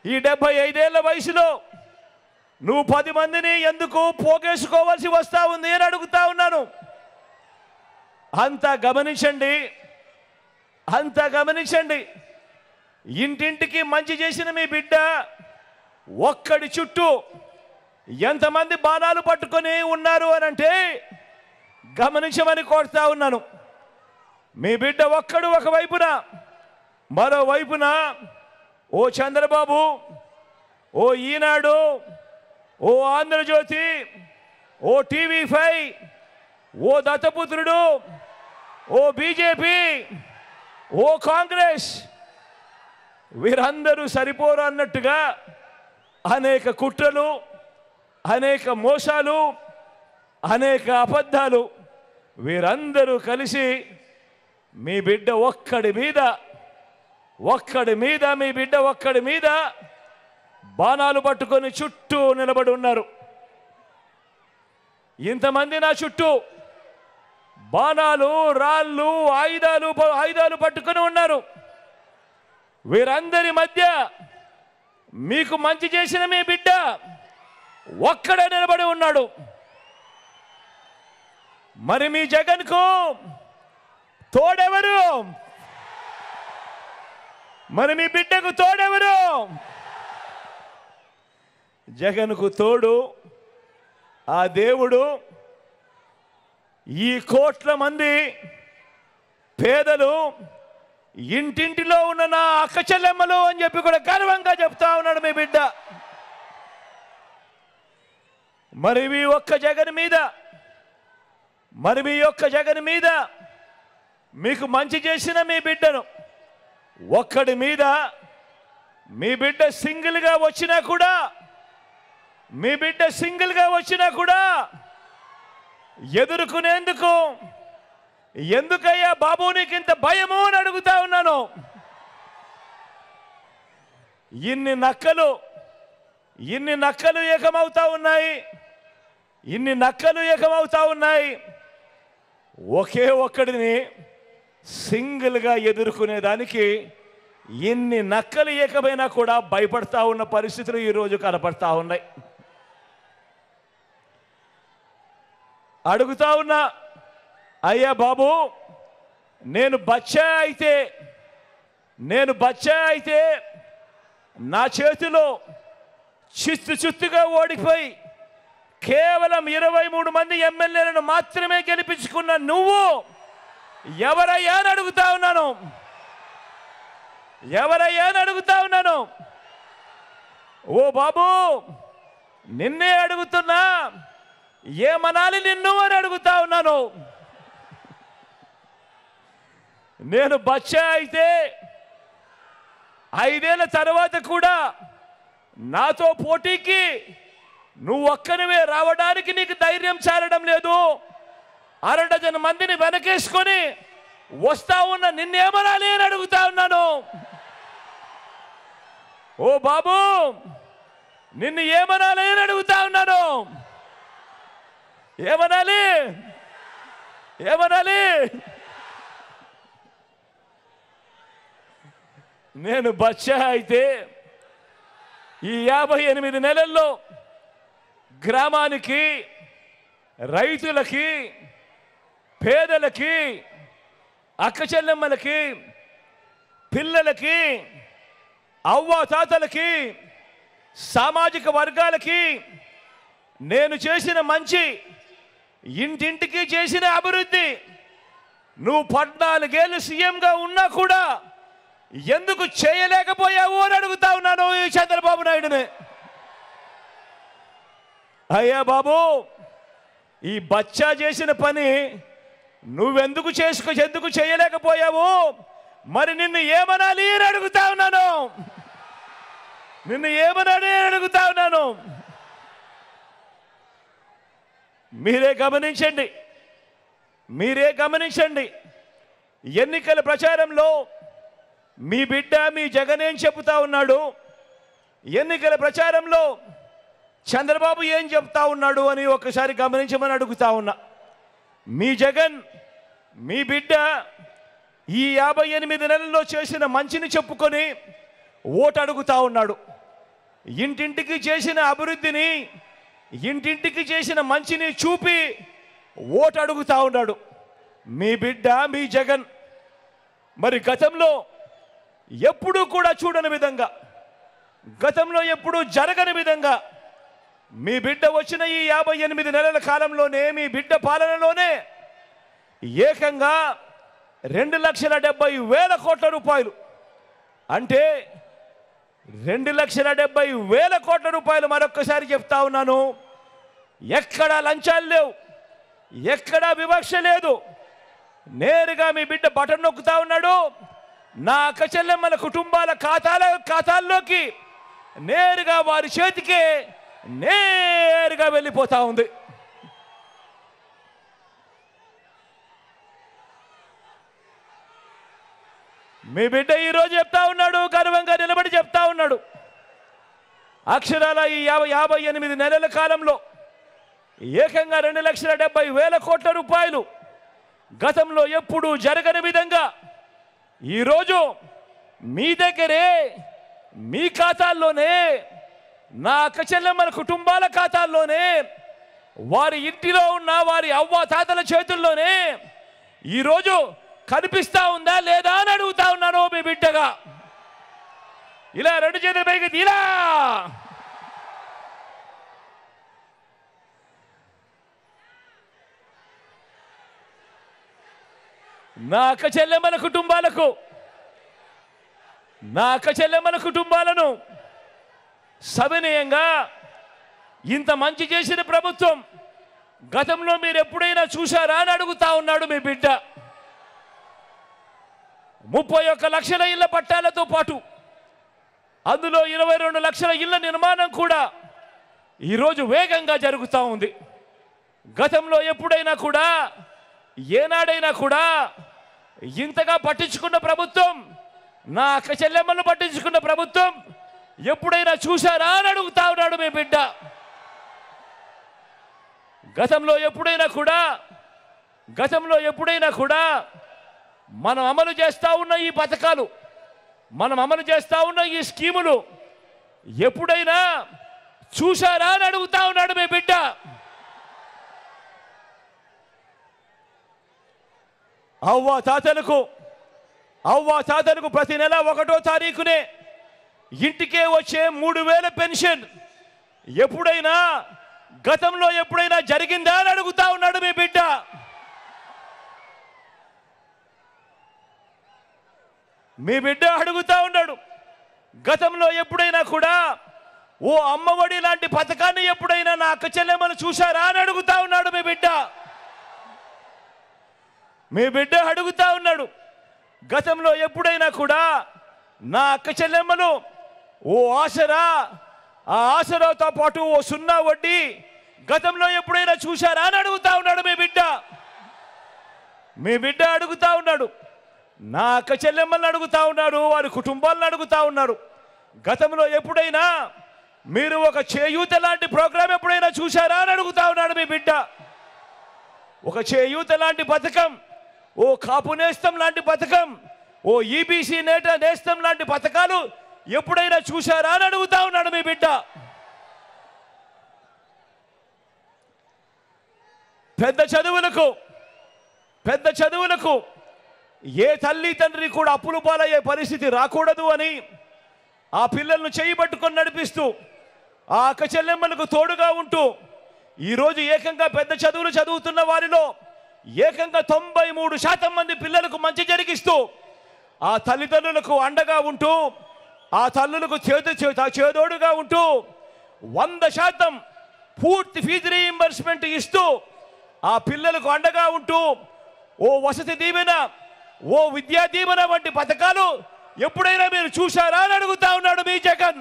ఈ 75 ఏళ్ల వయసులో నువ్వు 10 మందిని ఎందుకు పోగేసుకోవాల్సి వస్తా ఉంది అని అడుగుతా ఉన్నాను. అంతా గమనించండి, అంతా గమనించండి. ఇంటింటికి మంచి చేసిన మీ బిడ్డ ఒక్కడి చుట్టూ ఎంతమంది బాణాలు పట్టుకొని ఉన్నారు అని అంటే గమనించమని కోరుతా ఉన్నాను. మీ బిడ్డ ఒక్కడు ఒకవైపున, మరోవైపున ఓ చంద్రబాబు, ఓ ఈనాడు, ఓ ఆంధ్రజ్యోతి, ఓ TV5, ఓ దత్తపుత్రుడు, ఓ బీజేపీ, ఓ కాంగ్రెస్, వీరందరూ సరిపోరు అన్నట్టుగా అనేక కుట్రలు, అనేక మోసాలు, అనేక అబద్ధాలు, వీరందరూ కలిసి మీ బిడ్డ ఒక్కడి మీద బాణాలు పట్టుకొని చుట్టూ నిలబడి ఉన్నారు. ఇంతమంది నా చుట్టూ బాణాలు, రాళ్ళు, ఆయుధాలు పట్టుకొని ఉన్నారు. వీరందరి మధ్య మీకు మంచి చేసిన మీ బిడ్డ ఒక్కడే నిలబడి ఉన్నాడు. మరి మీ జగన్కు తోడెవరు? మరి మీ బిడ్డకు తోడెవరు? జగన్కు తోడు ఆ దేవుడు. ఈ కోట్ల మంది పేదలు ఇంటింటిలో ఉన్న నా అక్క చెల్లెమ్మలు అని చెప్పి కూడా గర్వంగా చెప్తా ఉన్నాడు మీ బిడ్డ. మరి మీ ఒక్క జగన్ మీద మీకు మంచి చేసిన మీ బిడ్డను ఒక్కడి మీద మీ బిడ్డ సింగిల్గా వచ్చినా కూడా ఎదుర్కొనేందుకు ఎందుకయ్యా బాబు నీకింత భయము అని అడుగుతా ఉన్నాను. ఇన్ని నక్కలు ఏకమవుతా ఉన్నాయి. ఒకే ఒక్కడిని సింగిల్గా ఎదుర్కొనేదానికి ఇన్ని నక్కలు ఏకమైనా కూడా భయపడతా ఉన్న పరిస్థితులు ఈరోజు కనపడతా ఉన్నాయి. అడుగుతా ఉన్నా, అయ్యా బాబు, నేను బచ్చా అయితే నా చేతిలో చిత్తుగా ఓడిపోయి కేవలం 23 మంది ఎమ్మెల్యేలను మాత్రమే గెలిపించుకున్న నువ్వు ఎవరయ్యా అని అడుగుతా ఉన్నాను. ఓ బాబు, నిన్నే అడుగుతున్నా, ఏమనాలి నిన్ను అని అడుగుతా ఉన్నాను. నేను బచ్చా అయితే 5 ఏళ్ల తర్వాత కూడా నాతో పోటీకి నువ్వు ఒక్కనివే రావడానికి నీకు ధైర్యం చాలడం లేదు. 1/2 డజన్ మందిని వెనకేసుకొని వస్తా ఉన్న నిన్నేమనాలి అని అడుగుతా ఉన్నాను. ఓ బాబు, నిన్ను ఏమనాలి అని అడుగుతా ఉన్నాను. ఏమనాలి? నేను బచ్చా అయితే ఈ 58 నెలల్లో గ్రామానికి, రైతులకి, పేదలకి, అక్క చెల్లెమ్మలకి, పిల్లలకి, అవ్వాతాతలకి, సామాజిక వర్గాలకి నేను చేసిన మంచి, ఇంటింటికి చేసిన అభివృద్ధి నువ్వు 14 ఏళ్ళు సీఎంగా ఉన్నా కూడా ఎందుకు చేయలేకపోయావు అని అడుగుతా ఉన్నాను ఈ చంద్రబాబు నాయుడుని. అయ్యా బాబు, ఈ బచ్చా చేసిన పని నువ్వెందుకు చేయలేకపోయావు? మరి నిన్ను ఏమనాలి అని అడుగుతా ఉన్నాను. మీరే గమనించండి. ఎన్నికల ప్రచారంలో మీ బిడ్డ, మీ జగన్ ఏం చెబుతా ఉన్నాడు, ఎన్నికల ప్రచారంలో చంద్రబాబు ఏం చెప్తా ఉన్నాడు అని ఒకసారి గమనించమని అడుగుతా ఉన్నా. మీ జగన్, మీ బిడ్డ ఈ 58 నెలల్లో చేసిన మంచిని చెప్పుకొని ఓటు అడుగుతా ఉన్నాడు. ఇంటింటికి చేసిన అభివృద్ధిని, ఇంటింటికి చేసిన మంచిని చూపి ఓటు అడుగుతా ఉన్నాడు మీ బిడ్డ మీ జగన్. మరి గతంలో ఎప్పుడూ కూడా చూడని విధంగా, గతంలో ఎప్పుడూ జరగని విధంగా మీ బిడ్డ వచ్చిన ఈ 58 నెలల కాలంలోనే, మీ బిడ్డ పాలనలోనే ఏకంగా 2,70,000 కోట్ల రూపాయలు, అంటే 2,70,000 కోట్ల రూపాయలు. మరొక్కసారి చెప్తా ఉన్నాను, ఎక్కడా లంచాలు లేవు, ఎక్కడా వివక్ష లేదు. నేరుగా మీ బిడ్డ బటన్ నొక్కుతా ఉన్నాడు, నా అక్క చెల్లెమ్మల కుటుంబాల ఖాతాల్లోకి నేరుగా వారి చేతికే నేరుగా వెళ్ళిపోతా ఉంది. మీ బిడ్డ ఈరోజు చెప్తా ఉన్నాడు, గర్వంగా నిలబడి చెప్తా ఉన్నాడు, అక్షరాల ఈ 58 నెలల కాలంలో ఏకంగా 2,70,000 కోట్ల రూపాయలు గతంలో ఎప్పుడూ జరగని విధంగా ఈరోజు మీ దగ్గరే, మీ ఖాతాల్లోనే, నా అక్క చెల్లెమ్మల కుటుంబాల ఖాతాల్లోనే, వారి ఇంటిలో ఉన్న వారి అవ్వ తాతల చేతుల్లోనే ఈరోజు కనిపిస్తా ఉందా లేదా అని అడుగుతా ఉన్నాను మీ బిడ్డగా. ఇలా 2 చేతుల పైకి ఇలా నా అక్క చెల్లెమ్మల కుటుంబాలకు, నా అక్క చెల్లెమ్మల కుటుంబాలను సవినయంగా ఇంత మంచి చేసిన ప్రభుత్వం గతంలో మీరు ఎప్పుడైనా చూశారా అని అడుగుతా ఉన్నాడు మీ బిడ్డ. 31 లక్షల ఇళ్ల పట్టాలతో పాటు అందులో 22 లక్షల ఇళ్ల నిర్మాణం కూడా ఈరోజు వేగంగా జరుగుతూ ఉంది. గతంలో ఎప్పుడైనా కూడా, ఏనాడైనా కూడా ఇంతగా పట్టించుకున్న ప్రభుత్వం, నా అక్క చెల్లెమ్మలను పట్టించుకున్న ప్రభుత్వం ఎప్పుడైనా చూశారా అని అడుగుతా ఉన్నాడు మీ బిడ్డ. గతంలో ఎప్పుడైనా కూడా మనం అమలు చేస్తూ ఉన్న ఈ పథకాలు, మనం అమలు చేస్తూ ఉన్న ఈ స్కీములు ఎప్పుడైనా చూశారా అని అడుగుతా ఉన్నాడు మీ బిడ్డ. అవ్వ తాతలకు ప్రతి నెల 1వ తారీఖునే ఇంటికే వచ్చే 3,000 పెన్షన్ ఎప్పుడైనా గతంలో ఎప్పుడైనా జరిగిందా అని అడుగుతా ఉన్నాడు మీ బిడ్డ. మీ బిడ్డ అడుగుతా ఉన్నాడు, గతంలో ఎప్పుడైనా కూడా ఓ అమ్మఒడి లాంటి పథకాన్ని ఎప్పుడైనా నా అక్క చెల్లెమ్మను చూశారా అని అడుగుతా ఉన్నాడు మీ బిడ్డ. మీ బిడ్డ అడుగుతా ఉన్నాడు, గతంలో ఎప్పుడైనా కూడా నా అక్క చెల్లెమ్మలు ఓ ఆసరా, ఆ ఆసరాతో పాటు ఓ 0 వడ్డీ గతంలో ఎప్పుడైనా చూశారా అని అడుగుతా ఉన్నాడు మీ బిడ్డ. మీ బిడ్డ అడుగుతా ఉన్నాడు, నా అక్క చెల్లెమ్మలను అడుగుతా ఉన్నారు, వారి కుటుంబాలను అడుగుతా ఉన్నారు, గతంలో ఎప్పుడైనా మీరు ఒక చేయూత లాంటి ప్రోగ్రాం ఎప్పుడైనా చూశారా అని అడుగుతా ఉన్నాడు మీ బిడ్డ. ఒక చేయూత లాంటి పథకం, ఓ కాపు నేస్తం లాంటి పథకం, ఓ ఈబీసీ నేస్తం లాంటి పథకాలు ఎప్పుడైనా చూశారా అని అడుగుతా ఉన్నాడు మీ బిడ్డ. పెద్ద చదువులకు ఏ తల్లి తండ్రి కూడా అప్పులు పాలయ్యే పరిస్థితి రాకూడదు అని ఆ పిల్లలను చేయబట్టుకొని నడిపిస్తూ, ఆ అక్క చెల్లెమ్మలకు తోడుగా ఉంటూ ఈరోజు ఏకంగా పెద్ద చదువులు చదువుతున్న వారిలో ఏకంగా 93% మంది పిల్లలకు మంచి జరిగిస్తూ, ఆ తల్లిదండ్రులకు అండగా ఉంటూ, ఆ తల్లులకు చేదోడుగా ఉంటూ 100% పూర్తి ఫీజు రీయింబర్స్మెంట్ ఇస్తూ, ఆ పిల్లలకు అండగా ఉంటూ ఓ వసతి దీవెన, ఓ విద్యా దీవెన వంటి పథకాలు ఎప్పుడైనా మీరు చూశారా అని అడుగుతా ఉన్నాడు మీ జగన్.